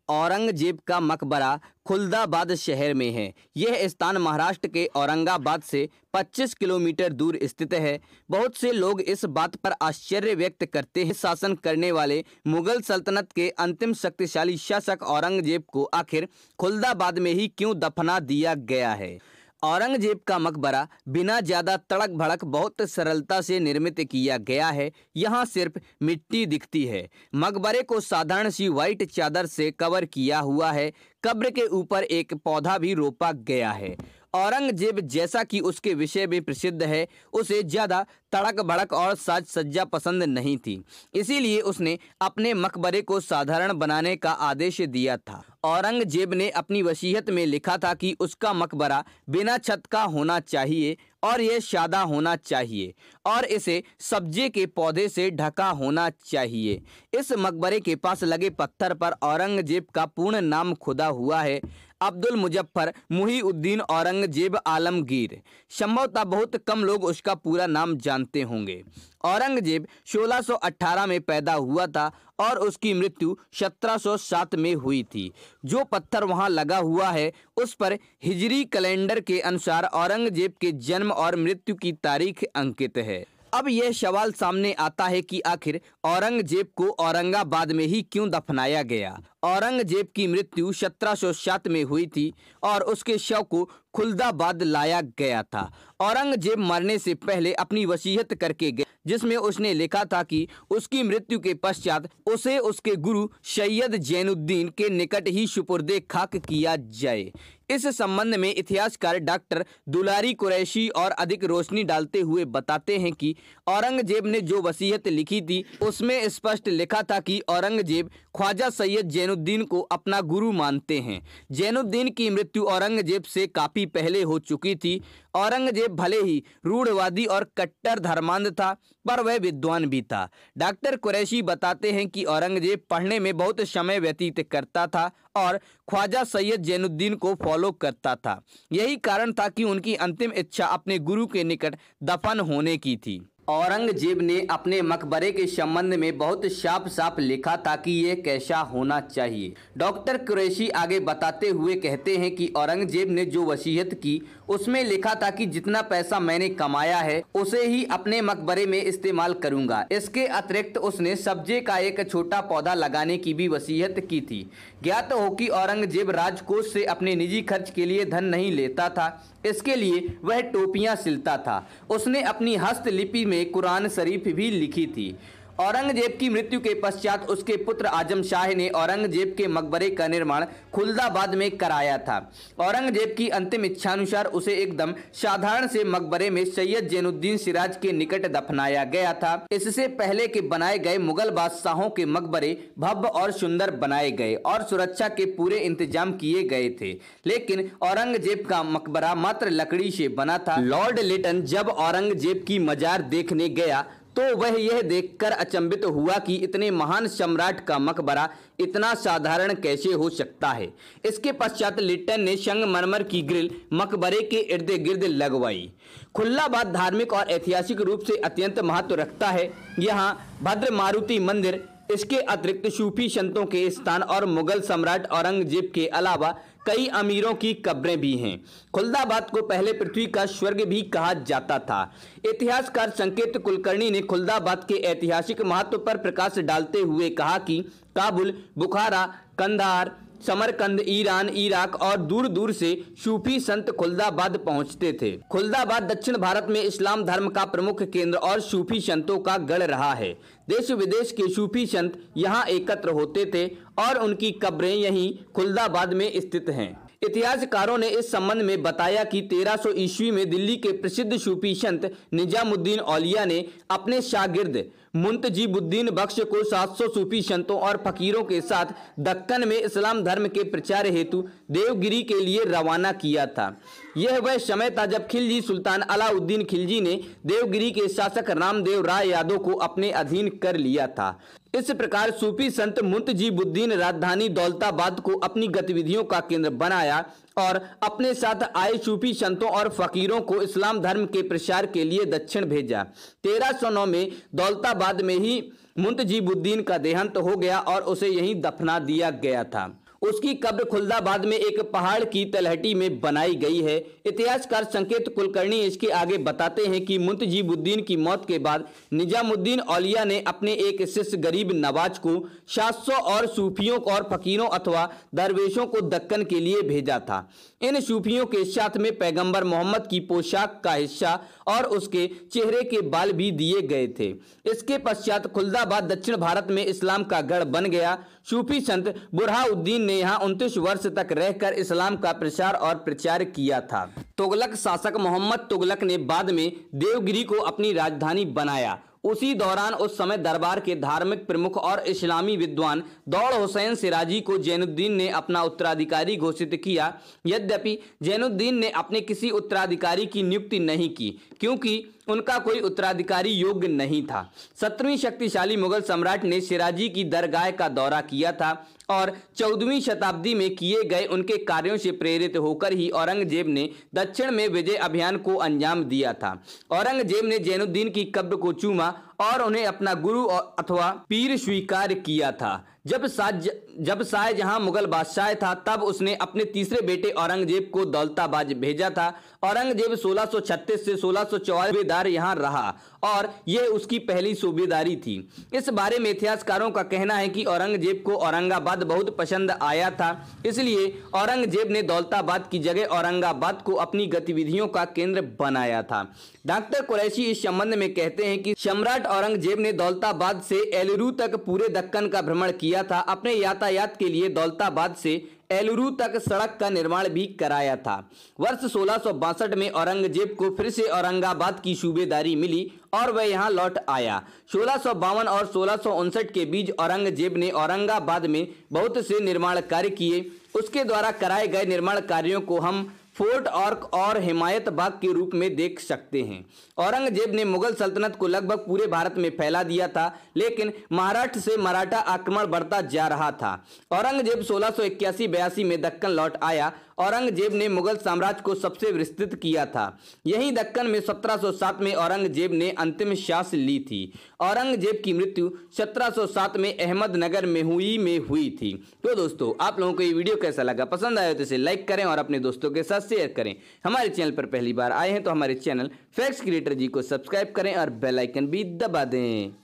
औरंगजेब का मकबरा खुलदाबाद शहर में है। यह स्थान महाराष्ट्र के औरंगाबाद से 25 किलोमीटर दूर स्थित है। बहुत से लोग इस बात पर आश्चर्य व्यक्त करते हैं, शासन करने वाले मुगल सल्तनत के अंतिम शक्तिशाली शासक औरंगजेब को आखिर खुलदाबाद में ही क्यों दफना दिया गया है। औरंगजेब का मकबरा बिना ज़्यादा तड़क भड़क बहुत सरलता से निर्मित किया गया है। यहाँ सिर्फ मिट्टी दिखती है। मकबरे को साधारण सी वाइट चादर से कवर किया हुआ है। कब्र के ऊपर एक पौधा भी रोपा गया है। औरंगजेब जैसा कि उसके विषय में प्रसिद्ध है, उसे ज़्यादा तड़क भड़क और साज सज्जा पसंद नहीं थी। इसीलिए उसने अपने मकबरे को साधारण बनाने का आदेश दिया था। औरंगजेब ने अपनी वसीयत में लिखा था कि उसका मकबरा बिना छत का होना चाहिए और यह सादा होना चाहिए और इसे सब्जे के पौधे से ढका होना चाहिए। इस मकबरे के पास लगे पत्थर पर औरंगजेब का पूर्ण नाम खुदा हुआ है, अब्दुल मुजफ्फर मुहीउद्दीन औरंगजेब आलमगीर। संभवतः बहुत कम लोग उसका पूरा नाम जानते होंगे। औरंगजेब 1618 में पैदा हुआ था और उसकी मृत्यु 1707 में हुई थी। जो पत्थर वहां लगा हुआ है उस पर हिजरी कैलेंडर के अनुसार औरंगजेब के जन्म और मृत्यु की तारीख अंकित है। अब यह सवाल सामने आता है कि आखिर औरंगजेब को औरंगाबाद में ही क्यों दफनाया गया। औरंगजेब की मृत्यु 1707 में हुई थी और उसके शव को खुलदाबाद लाया गया था। औरंगजेब मरने से पहले अपनी वसीयत करके गया, जिसमें उसने लिखा था कि उसकी मृत्यु के पश्चात उसे उसके गुरु सैयद जैनुद्दीन के निकट ही सुपुर्दे खाक किया जाए। इस संबंध में इतिहासकार डॉक्टर दुलारी कुरैशी और अधिक रोशनी डालते हुए बताते हैं कि औरंगजेब ने जो वसीयत लिखी थी उसमें स्पष्ट लिखा था कि औरंगजेब ख्वाजा सैयद जैनुद्दीन को अपना गुरु मानते हैं। जैनुद्दीन की मृत्यु औरंगजेब से काफ़ी पहले हो चुकी थी। औरंगजेब भले ही रूढ़वादी और कट्टर धर्मांध था, पर वह विद्वान भी था। डॉक्टर कुरैशी बताते हैं कि औरंगजेब पढ़ने में बहुत समय व्यतीत करता था और ख्वाजा सैयद जैनुद्दीन को फॉलो करता था। यही कारण था कि उनकी अंतिम इच्छा अपने गुरु के निकट दफन होने की थी। औरंगजेब ने अपने मकबरे के संबंध में बहुत साफ साफ लिखा था कि यह कैसा होना चाहिए। डॉक्टर कुरैशी आगे बताते हुए कहते हैं कि औरंगजेब ने जो वसीयत की उसमें लिखा था कि जितना पैसा मैंने कमाया है उसे ही अपने मकबरे में इस्तेमाल करूंगा। इसके अतिरिक्त उसने सब्जे का एक छोटा पौधा लगाने की भी वसीयत की थी। ज्ञात हो कि औरंगजेब राजकोष से अपने निजी खर्च के लिए धन नहीं लेता था, इसके लिए वह टोपियां सिलता था। उसने अपनी हस्तलिपि में कुरान शरीफ भी लिखी थी। औरंगजेब की मृत्यु के पश्चात उसके पुत्र आजम शाह ने औरंगजेब के मकबरे का निर्माण खुलदाबाद में कराया था। औरंगजेब की अंतिम इच्छानुसार उसे एकदम साधारण से मकबरे में सैयद जैनुद्दीन सिराज के निकट दफनाया गया था। इससे पहले के बनाए गए मुगल बादशाहों के मकबरे भव्य और सुंदर बनाए गए और सुरक्षा के पूरे इंतजाम किए गए थे, लेकिन औरंगजेब का मकबरा मात्र लकड़ी से बना था। लॉर्ड लिटन जब औरंगजेब की मजार देखने गया तो वह यह देखकर अचंभित हुआ कि इतने महान सम्राट का मकबरा इतना साधारण कैसे हो सकता है। इसके पश्चात लिटन ने संगमरमर की ग्रिल मकबरे के इर्द गिर्द लगवाई। खुलदाबाद धार्मिक और ऐतिहासिक रूप से अत्यंत महत्व रखता है। यहाँ भद्र मारुति मंदिर, इसके अतिरिक्त सूफी संतों के स्थान और मुगल सम्राट औरंगजेब के अलावा कई अमीरों की कब्रें भी हैं। खुलदाबाद को पहले पृथ्वी का स्वर्ग भी कहा जाता था। इतिहासकार संकेत कुलकर्णी ने खुलदाबाद के ऐतिहासिक महत्व पर प्रकाश डालते हुए कहा कि काबुल, बुखारा, कंधार, समरकंद, ईरान, इराक और दूर दूर से सूफी संत खुलदाबाद पहुंचते थे। खुलदाबाद दक्षिण भारत में इस्लाम धर्म का प्रमुख केंद्र और सूफी संतों का गढ़ रहा है। देश विदेश के सूफी संत यहाँ एकत्र होते थे और उनकी कब्रें यहीं खुलदाबाद में स्थित हैं। इतिहासकारों ने इस संबंध में बताया कि 1300 ईस्वी में दिल्ली के प्रसिद्ध सूफी संत निजामुद्दीन औलिया ने अपने शागिर्द मुंतजीबुद्दीन बख्श को 700 सूफी संतों और फकीरों के साथ दक्कन में इस्लाम धर्म के प्रचार हेतु देवगिरी के लिए रवाना किया था। यह वह समय था जब खिलजी सुल्तान अलाउद्दीन खिलजी ने देवगिरी के शासक रामदेव राय यादव को अपने अधीन कर लिया था। इस प्रकार सूफी संत मुंतजीबुद्दीन राजधानी दौलताबाद को अपनी गतिविधियों का केंद्र बनाया और अपने साथ आए सूफी संतों और फकीरों को इस्लाम धर्म के प्रसार के लिए दक्षिण भेजा। 1309 में दौलताबाद में ही मुंतजीबुद्दीन का देहांत हो गया और उसे यहीं दफना दिया गया था। उसकी कब्र खुलदाबाद में एक पहाड़ की तलहटी में बनाई गई है। इतिहासकार संकेत कुलकर्णी इसके आगे बताते हैं कि मुंतजीबुद्दीन की मौत के बाद निजामुद्दीन औलिया ने अपने एक शिष्य गरीब नवाज को 700 और सूफियों और फकीरों अथवा दरवेशों को दक्कन के लिए भेजा था। इन सूफियों के साथ में पैगंबर मोहम्मद की पोशाक का हिस्सा और उसके चेहरे के बाल भी दिए गए थे। इसके पश्चात खुलदाबाद दक्षिण भारत में इस्लाम का गढ़ बन गया। सूफी संत बुरहाउद्दीन ने यहाँ 29 वर्ष तक रहकर इस्लाम का प्रसार और प्रचार किया था। तुगलक शासक मोहम्मद तुगलक ने बाद में देवगिरी को अपनी राजधानी बनाया। उसी दौरान उस समय दरबार के धार्मिक प्रमुख और इस्लामी विद्वान दौड़ हुसैन सिराजी को जैनुद्दीन ने अपना उत्तराधिकारी घोषित किया। यद्यपि जैनुद्दीन ने अपने किसी उत्तराधिकारी की नियुक्ति नहीं की, क्योंकि उनका कोई उत्तराधिकारी योग्य नहीं था। 17वीं शक्तिशाली मुगल सम्राट ने सिराजी की दरगाह का दौरा किया था और 14वीं शताब्दी में किए गए उनके कार्यों से प्रेरित होकर ही औरंगजेब ने दक्षिण में विजय अभियान को अंजाम दिया था। औरंगजेब ने जैनुद्दीन की कब्र को चूमा और उन्हें अपना गुरु अथवा पीर स्वीकार किया था। जब शाहजहां मुगल बादशाह था तब उसने अपने तीसरे बेटे औरंगजेब को दौलताबाद भेजा था। औरंगजेब 1636 से 1644 सूबेदार यहाँ रहा और यह उसकी पहली सूबेदारी थी। इस बारे में इतिहासकारों का कहना है कि औरंगजेब को औरंगाबाद बहुत पसंद आया था, इसलिए औरंगजेब ने दौलताबाद की जगह औरंगाबाद को अपनी गतिविधियों का केंद्र बनाया था। डॉक्टर कुरैशी इस संबंध में कहते हैं कि सम्राट औरंगजेब ने दौलताबाद से एलुरु तक पूरे दक्कन का भ्रमण किया था। अपने यातायात के लिए दौलताबाद से एलुरु तक सड़क का निर्माण भी कराया था। वर्ष 1662 में औरंगजेब को फिर से औरंगाबाद की सूबेदारी मिली और वह यहां लौट आया। 1652 और 1659 के बीच औरंगजेब ने औरंगाबाद में बहुत से निर्माण कार्य किए। उसके द्वारा कराए गए निर्माण कार्यों को हम फोर्ट और हिमायत बाग के रूप में देख सकते हैं। औरंगजेब ने मुगल सल्तनत को लगभग पूरे भारत में फैला दिया था, लेकिन महाराष्ट्र से मराठा आक्रमण बढ़ता जा रहा था। औरंगजेब 1681-82 में दक्कन लौट आया। औरंगजेब ने मुगल साम्राज्य को सबसे विस्तृत किया था। यही दक्कन में 1707 में औरंगजेब ने अंतिम सांस ली थी। औरंगजेब की मृत्यु 1707 में अहमदनगर में हुई थी। तो दोस्तों, आप लोगों को ये वीडियो कैसा लगा? पसंद आया तो इसे लाइक करें और अपने दोस्तों के साथ शेयर करें। हमारे चैनल पर पहली बार आए हैं तो हमारे चैनल फैक्ट्स क्रिएटर जी को सब्सक्राइब करें और बेल आइकन भी दबा दें।